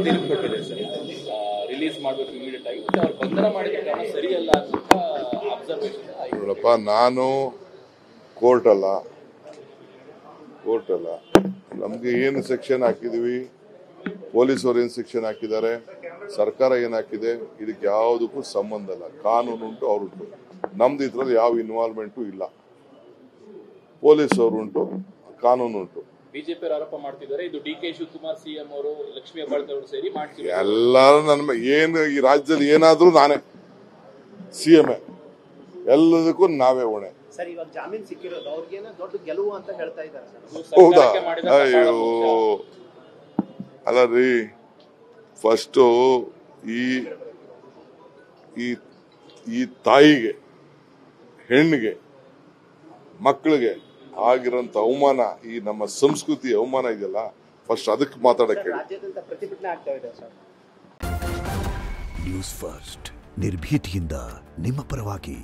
ತೀರ್ಪು ಕೊಟ್ಟಿದೆ sir, release ಮಾಡಬೇಕು ಇಮಿಡಿಯೇಟ್ ಆಗಿ. ಮತ್ತೆ ಅವ್ರು ಬಂಧನ ಮಾಡಿದ ಕಾರಣ ಸರಿಯಲ್ಲ ಅಂತ ಅಬ್ಸರ್ವೇಷನ್. ನೋಡಪ್ಪ, ನಾನು ಕೋರ್ಟ್ ಅಲ್ಲ, ನಮ್ಗೆ ಏನು ಸೆಕ್ಷನ್ ಹಾಕಿದೀವಿ, ಪೊಲೀಸರು ಏನು ಸೆಕ್ಷನ್ ಹಾಕಿದ್ದಾರೆ, ಸರ್ಕಾರ ಏನು ಹಾಕಿದೆ, ಇದಕ್ಕೆ ಯಾವುದಕ್ಕೂ ಸಂಬಂಧ ಇಲ್ಲ. ಕಾನೂನು ಉಂಟು, ಅವ್ರುಂಟು. ನಮ್ದು ಇದ್ರಲ್ಲಿ ಯಾವ ಇನ್ವಾಲ್ವ್ಮೆಂಟು ಇಲ್ಲ. ಪೊಲೀಸರು ಉಂಟು, ಕಾನೂನು ಉಂಟು. ಬಿಜೆಪಿ ಆರೋಪ ಮಾಡ್ತಿದ್ದಾರೆ, ಇದು ಡಿ ಕೆ ಶಿವಕುಮಾರ್ ಸಿಎಂ ಅವರು ಲಕ್ಷ್ಮೀ ಹೆಬ್ಬಾಳ್ಕರ್ ಅವರು ಸೇರಿ ಮಾಡ್ತಿದ್ದಾರೆ. ಎಲ್ಲರೂ ನನ್ನ ಏನು ಈ ರಾಜ್ಯದಲ್ಲಿ ಏನಾದ್ರೂ ನಾನೇ ಸಿಎಂ, ಎಲ್ಲದಕ್ಕೂ ನಾವೇ ಹೊಣೆ. ಸರ್, ಇವಾಗ ಜಾಮೀನು ಸಿಕ್ಕಿರೋದು ಅವ್ರಿಗೇನೋ ದೊಡ್ಡ ಗೆಲುವು ಅಂತ ಹೇಳ್ತಾ ಇದ್ದಾರೆ ಸರ್. ಹೌದಾ? ಅಯ್ಯೋ, ಅಲ್ಲ ರೀ, ಫಸ್ಟು ಈ ತಾಯಿಗೆ, ಹೆಣ್ಣಿಗೆ, ಮಕ್ಕಳಿಗೆ ಆಗಿರೋಂಥ ಅವಮಾನ, ಈ ನಮ್ಮ ಸಂಸ್ಕೃತಿ ಅವಮಾನ ಇದೆಯಲ್ಲ, ಫಸ್ಟ್ ಅದಕ್ಕೆ ಮಾತಾಡಕ್ಕೆ ರಾಜ್ಯಾದ್ಯಂತ ಪ್ರತಿಭಟನೆ ಆಗ್ತಾ ಇದೆ ಸರ್. ನ್ಯೂಸ್ ಫಸ್ಟ್ ನಿರ್ಭೀತಿಯಿಂದ ನಿಮ್ಮ ಪರವಾಗಿ.